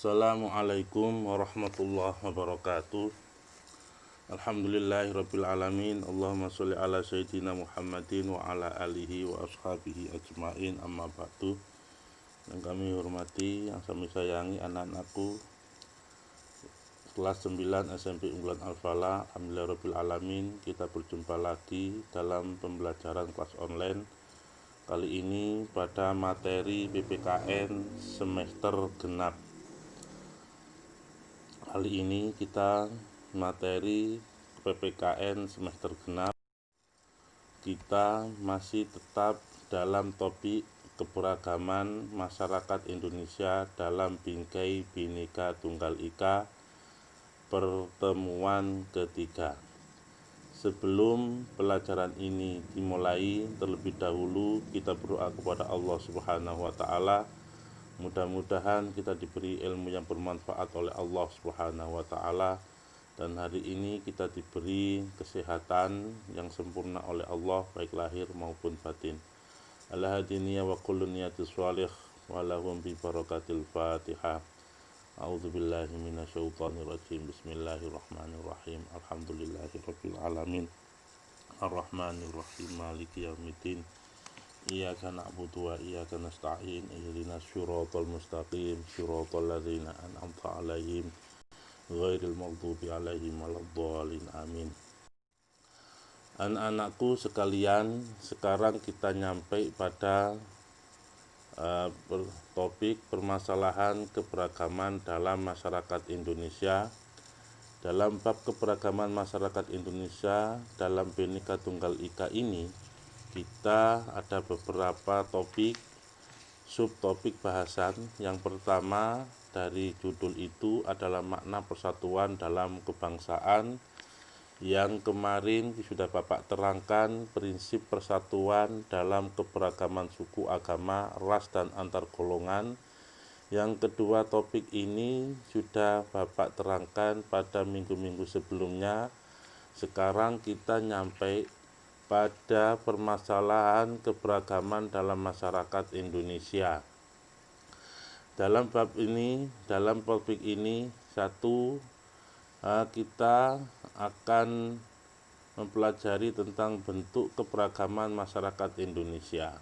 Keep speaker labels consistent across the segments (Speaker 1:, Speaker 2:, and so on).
Speaker 1: Assalamualaikum warahmatullahi wabarakatuh. Alhamdulillahirabbil alamin. Allahumma sholli ala sayyidina Muhammadin wa ala alihi wa ashabihi ajmain, amma ba'du. Yang kami hormati, yang kami sayangi anak-anakku kelas 9 SMP Unggulan Al-Falah, alhamdulillahirabbil alamin. Kita berjumpa lagi dalam pembelajaran kelas online. Kali ini pada materi PPKN semester genap. Kali ini kita materi PPKN semester genap. Kita masih tetap dalam topik keberagaman masyarakat Indonesia dalam bingkai Bhinneka Tunggal Ika, pertemuan ketiga. Sebelum pelajaran ini dimulai, terlebih dahulu kita berdoa kepada Allah Subhanahu wa taala. Mudah-mudahan kita diberi ilmu yang bermanfaat oleh Allah Subhanahu wa taala, dan hari ini kita diberi kesehatan yang sempurna oleh Allah, baik lahir maupun batin. Al-hadiniya wa kullu niyatis shalih wa lahum bi barakatil Fatihah. A'udzubillahi minasyaitonir rajim. Bismillahirrahmanirrahim. Alhamdulillahirabbil alamin. Arrahmanir rahim. Maliki yaumiddin. Iyyaka na'budu wa iyyaka nasta'in. Ihdinas siratal mustaqim. Siratal ladzina an'amta 'alaihim ghairil maghdubi alaihim waladdallin. Amin. Anak-anakku sekalian, sekarang kita nyampe pada topik permasalahan keberagaman dalam masyarakat Indonesia. Dalam bab keberagaman masyarakat Indonesia dalam Bhinneka Tunggal Ika ini, kita ada beberapa topik, subtopik bahasan. Yang pertama dari judul itu adalah makna persatuan dalam kebangsaan. Yang kemarin sudah Bapak terangkan prinsip persatuan dalam keberagaman suku, agama, ras, dan antar golongan. Yang kedua, topik ini sudah Bapak terangkan pada minggu-minggu sebelumnya. Sekarang kita nyampe pada permasalahan keberagaman dalam masyarakat Indonesia. Dalam bab ini, dalam topik ini, kita akan mempelajari tentang bentuk keberagaman masyarakat Indonesia.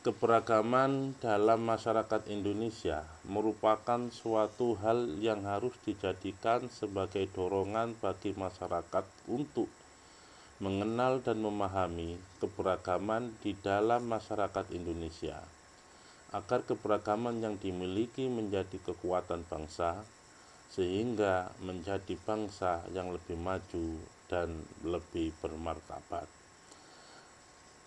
Speaker 1: Keberagaman dalam masyarakat Indonesia merupakan suatu hal yang harus dijadikan sebagai dorongan bagi masyarakat untuk mengenal dan memahami keberagaman di dalam masyarakat Indonesia, agar keberagaman yang dimiliki menjadi kekuatan bangsa, sehingga menjadi bangsa yang lebih maju dan lebih bermartabat.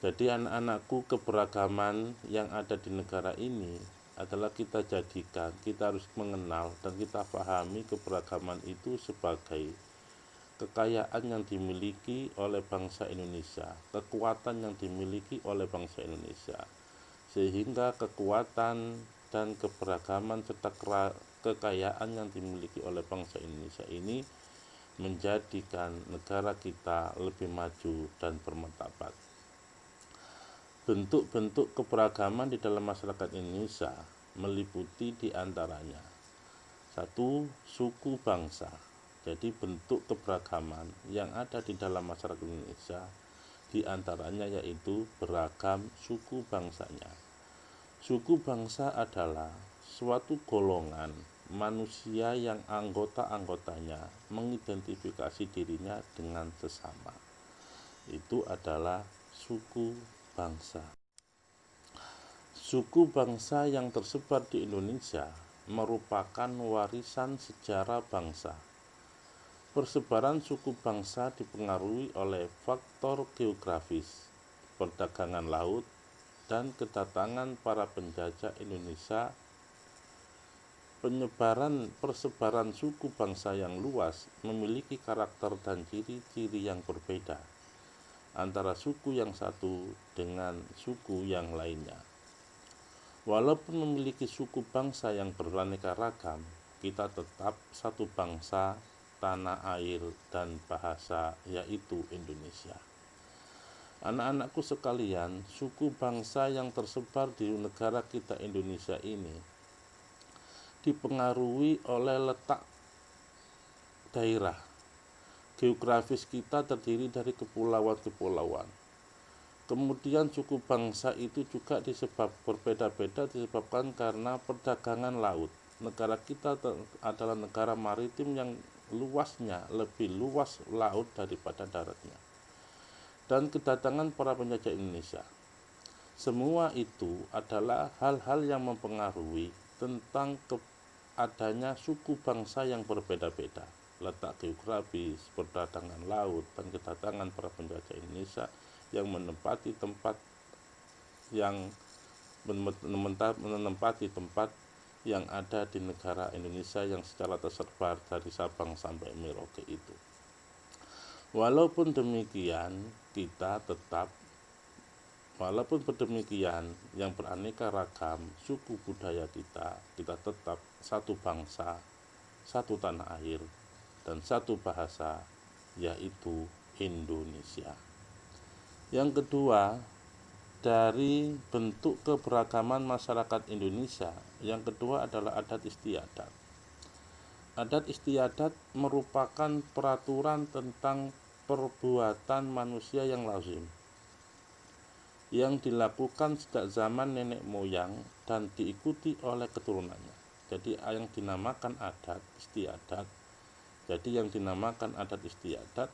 Speaker 1: Jadi anak-anakku, keberagaman yang ada di negara ini adalah kita jadikan, kita harus mengenal dan kita pahami keberagaman itu sebagai kekayaan yang dimiliki oleh bangsa Indonesia, kekuatan yang dimiliki oleh bangsa Indonesia, sehingga kekuatan dan keberagaman serta kekayaan yang dimiliki oleh bangsa Indonesia ini menjadikan negara kita lebih maju dan bermartabat. Bentuk-bentuk keberagaman di dalam masyarakat Indonesia meliputi diantaranya: 1. Suku bangsa. Jadi bentuk keberagaman yang ada di dalam masyarakat Indonesia diantaranya yaitu beragam suku bangsanya. Suku bangsa adalah suatu golongan manusia yang anggota-anggotanya mengidentifikasi dirinya dengan sesama. Itu adalah suku bangsa. Suku bangsa yang tersebar di Indonesia merupakan warisan sejarah bangsa. Persebaran suku bangsa dipengaruhi oleh faktor geografis, perdagangan laut, dan kedatangan para penjajah Indonesia. Persebaran suku bangsa yang luas memiliki karakter dan ciri-ciri yang berbeda antara suku yang satu dengan suku yang lainnya. Walaupun memiliki suku bangsa yang beraneka ragam, kita tetap satu bangsa, tanah air, dan bahasa, yaitu Indonesia. Anak-anakku sekalian, suku bangsa yang tersebar di negara kita Indonesia ini dipengaruhi oleh letak daerah. Geografis kita terdiri dari kepulauan-kepulauan. Kemudian suku bangsa itu juga berbeda-beda disebabkan karena perdagangan laut. Negara kita adalah negara maritim yang luasnya lebih luas laut daripada daratnya. Dan kedatangan para penjajah Indonesia. Semua itu adalah hal-hal yang mempengaruhi tentang adanya suku bangsa yang berbeda-beda. Letak geografis, perdagangan laut, dan kedatangan para penjajah Indonesia yang menempati tempat yang ada di negara Indonesia yang secara tersebar dari Sabang sampai Merauke itu. Walaupun demikian yang beraneka ragam suku budaya kita tetap satu bangsa, satu tanah air, dan satu bahasa, yaitu Indonesia. Yang kedua, dari bentuk keberagaman masyarakat Indonesia, yang kedua adalah adat istiadat. Adat istiadat merupakan peraturan tentang perbuatan manusia yang lazim, yang dilakukan sejak zaman nenek moyang dan diikuti oleh keturunannya. Jadi yang dinamakan adat istiadat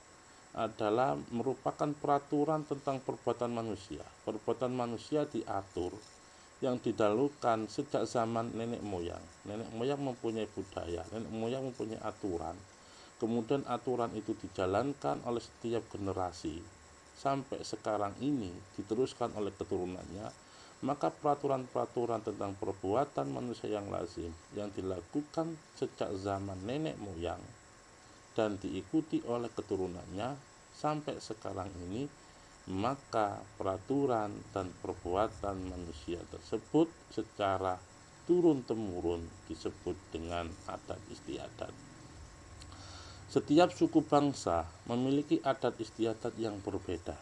Speaker 1: adalah merupakan peraturan tentang perbuatan manusia. Perbuatan manusia diatur yang didahulukan sejak zaman nenek moyang. Nenek moyang mempunyai budaya, nenek moyang mempunyai aturan. Kemudian aturan itu dijalankan oleh setiap generasi sampai sekarang ini diteruskan oleh keturunannya. Maka peraturan-peraturan tentang perbuatan manusia yang lazim yang dilakukan sejak zaman nenek moyang dan diikuti oleh keturunannya sampai sekarang ini, maka peraturan dan perbuatan manusia tersebut secara turun-temurun disebut dengan adat istiadat. Setiap suku bangsa memiliki adat istiadat yang berbeda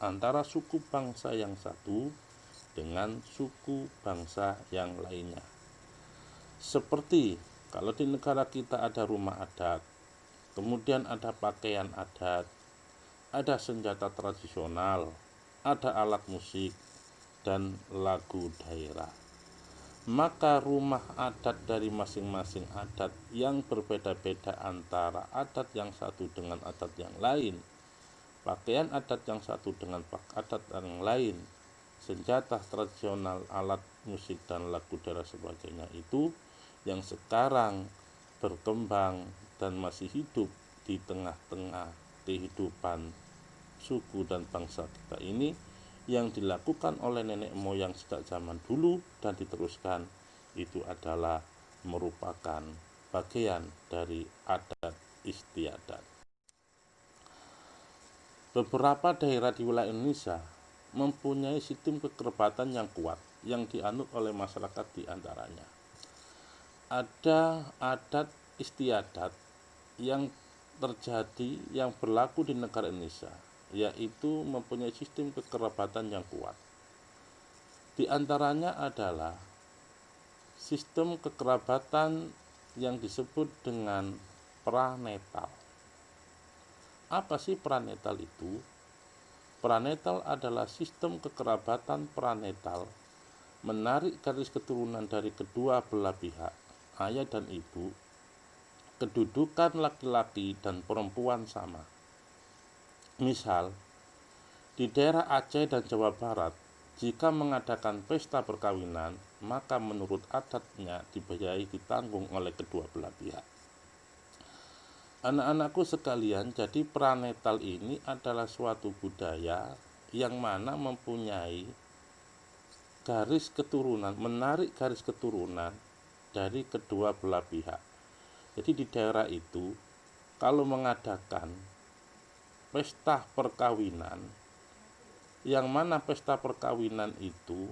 Speaker 1: antara suku bangsa yang satu dengan suku bangsa yang lainnya. Seperti kalau di negara kita ada rumah adat, kemudian ada pakaian adat, ada senjata tradisional, ada alat musik, dan lagu daerah. Maka rumah adat dari masing-masing adat yang berbeda-beda antara adat yang satu dengan adat yang lain, pakaian adat yang satu dengan adat yang lain, senjata tradisional, alat musik, dan lagu daerah sebagainya itu yang sekarang berkembang dan masih hidup di tengah-tengah kehidupan suku dan bangsa kita ini, yang dilakukan oleh nenek moyang sejak zaman dulu dan diteruskan, itu adalah merupakan bagian dari adat istiadat. Beberapa daerah di wilayah Indonesia mempunyai sistem kekerabatan yang kuat yang dianut oleh masyarakat di antaranya. Ada adat istiadat yang terjadi yang berlaku di negara Indonesia, yaitu mempunyai sistem kekerabatan yang kuat. Di antaranya adalah sistem kekerabatan yang disebut dengan pranetal. Apa sih pranetal itu? Pranetal adalah sistem kekerabatan pranetal, menarik garis keturunan dari kedua belah pihak, ayah dan ibu. Kedudukan laki-laki dan perempuan sama. Misal, di daerah Aceh dan Jawa Barat, jika mengadakan pesta perkawinan, maka menurut adatnya dibiayai ditanggung oleh kedua belah pihak. Anak-anakku sekalian, jadi pranetal ini adalah suatu budaya yang mana mempunyai garis keturunan, menarik garis keturunan dari kedua belah pihak. Jadi di daerah itu kalau mengadakan pesta perkawinan, yang mana pesta perkawinan itu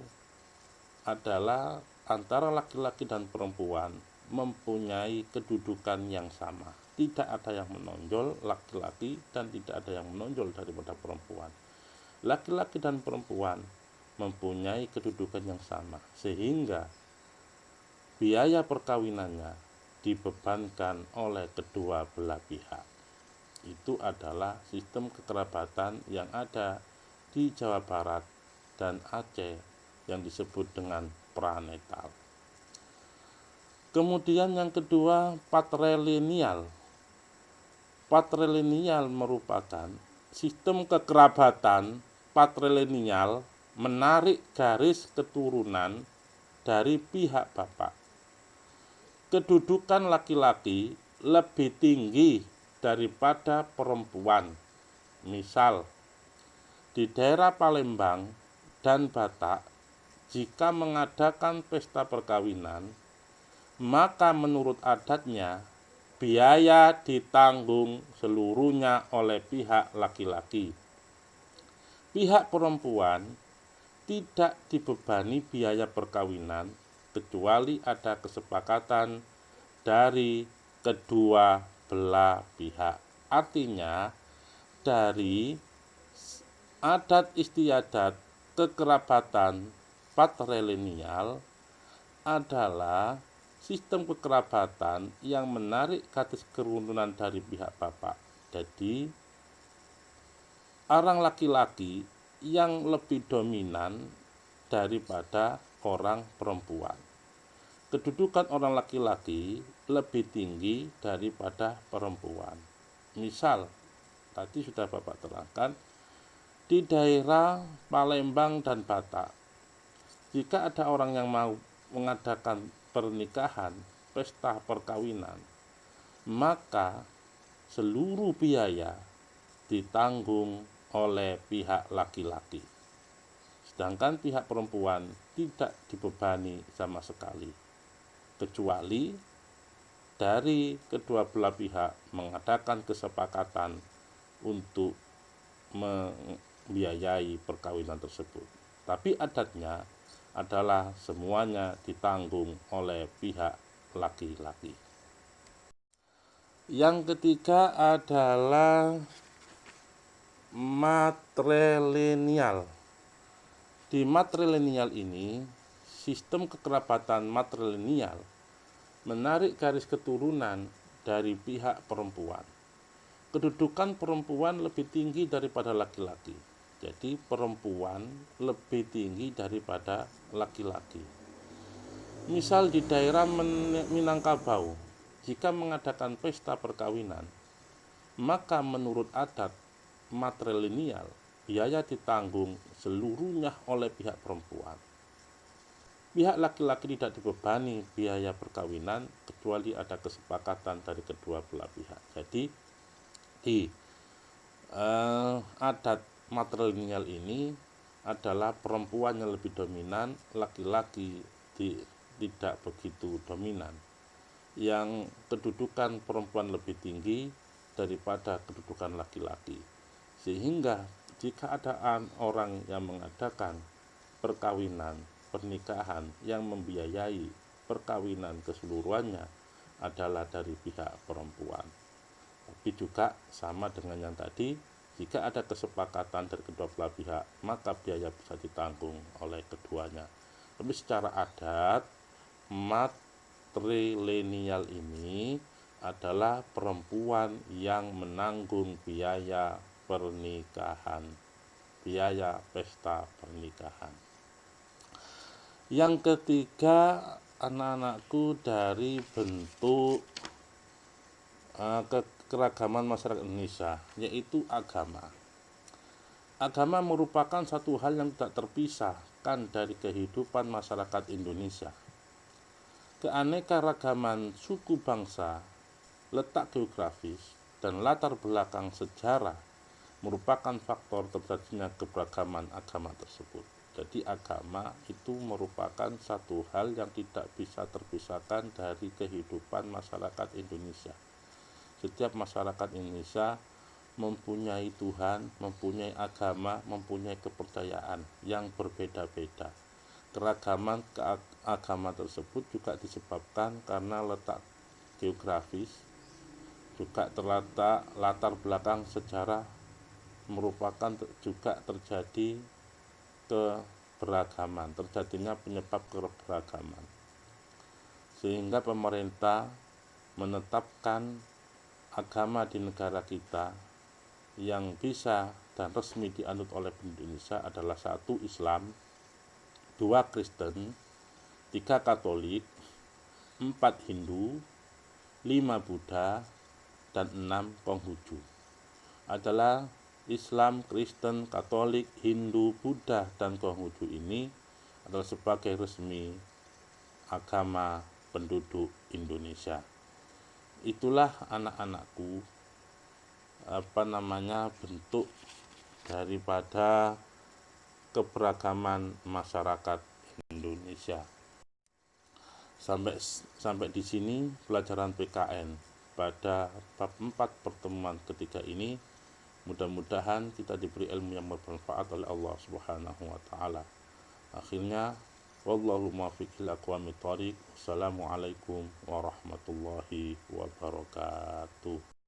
Speaker 1: adalah antara laki-laki dan perempuan mempunyai kedudukan yang sama. Tidak ada yang menonjol laki-laki dan tidak ada yang menonjol daripada perempuan. Laki-laki dan perempuan mempunyai kedudukan yang sama, sehingga biaya perkawinannya dibebankan oleh kedua belah pihak. Itu adalah sistem kekerabatan yang ada di Jawa Barat dan Aceh yang disebut dengan pranetal. Kemudian yang kedua, patrilineal. Patrilineal merupakan sistem kekerabatan patrilineal menarik garis keturunan dari pihak bapak. Kedudukan laki-laki lebih tinggi daripada perempuan. Misal, di daerah Palembang dan Batak, jika mengadakan pesta perkawinan, maka menurut adatnya biaya ditanggung seluruhnya oleh pihak laki-laki. Pihak perempuan tidak dibebani biaya perkawinan kecuali ada kesepakatan dari kedua belah pihak. Artinya dari adat istiadat kekerabatan patrilineal adalah sistem kekerabatan yang menarik garis keturunan dari pihak bapak. Jadi orang laki-laki yang lebih dominan daripada orang perempuan. Kedudukan orang laki-laki lebih tinggi daripada perempuan. Misal, tadi sudah Bapak terangkan, di daerah Palembang dan Batak, jika ada orang yang mau mengadakan pernikahan, pesta perkawinan, maka seluruh biaya ditanggung oleh pihak laki-laki. Sedangkan pihak perempuan tidak dibebani sama sekali, kecuali dari kedua belah pihak mengadakan kesepakatan untuk membiayai perkawinan tersebut. Tapi adatnya adalah semuanya ditanggung oleh pihak laki-laki. Yang ketiga adalah matrilineal. Di matrilineal ini, sistem kekerabatan matrilineal menarik garis keturunan dari pihak perempuan. Kedudukan perempuan lebih tinggi daripada laki-laki. Jadi perempuan lebih tinggi daripada laki-laki. Misal di daerah Minangkabau, jika mengadakan pesta perkawinan, maka menurut adat matrilineal, biaya ditanggung seluruhnya oleh pihak perempuan. Pihak laki-laki tidak dibebani biaya perkawinan kecuali ada kesepakatan dari kedua belah pihak. Jadi di adat matrilineal ini adalah perempuan yang lebih dominan, laki-laki tidak begitu dominan. Yang kedudukan perempuan lebih tinggi daripada kedudukan laki-laki. Sehingga jika ada orang yang mengadakan perkawinan, pernikahan yang membiayai perkawinan keseluruhannya adalah dari pihak perempuan. Tapi juga sama dengan yang tadi, jika ada kesepakatan dari kedua belah pihak, maka biaya bisa ditanggung oleh keduanya. Tapi secara adat, matrilineal ini adalah perempuan yang menanggung biaya pernikahan, biaya pesta pernikahan. Yang ketiga, anak-anakku, dari bentuk keragaman masyarakat Indonesia, yaitu agama. Agama merupakan satu hal yang tidak terpisahkan dari kehidupan masyarakat Indonesia. Keanekaragaman suku bangsa, letak geografis, dan latar belakang sejarah merupakan faktor terjadinya keberagaman agama tersebut. Jadi agama itu merupakan satu hal yang tidak bisa terpisahkan dari kehidupan masyarakat Indonesia. Setiap masyarakat Indonesia mempunyai Tuhan, mempunyai agama, mempunyai kepercayaan yang berbeda-beda. Keragaman agama tersebut juga disebabkan karena letak geografis, juga terletak latar belakang sejarah merupakan juga terjadi keberagaman, terjadinya penyebab keberagaman. sehingga pemerintah menetapkan agama di negara kita yang bisa dan resmi dianut oleh Indonesia adalah 1 Islam, 2 Kristen, 3 Katolik, 4 Hindu, 5 Buddha, dan 6 Konghucu. Adalah Islam, Kristen, Katolik, Hindu, Buddha, dan Konghucu ini adalah sebagai resmi agama penduduk Indonesia. Itulah anak-anakku bentuk daripada keberagaman masyarakat Indonesia. Sampai di sini pelajaran PKN pada bab 4 pertemuan ketiga ini. Mudah-mudahan kita diberi ilmu yang bermanfaat oleh Allah Subhanahu wa taala. Akhirnya, wallahu muwaffiq ila aqwamit thoriq. Wassalamualaikum warahmatullahi wabarakatuh.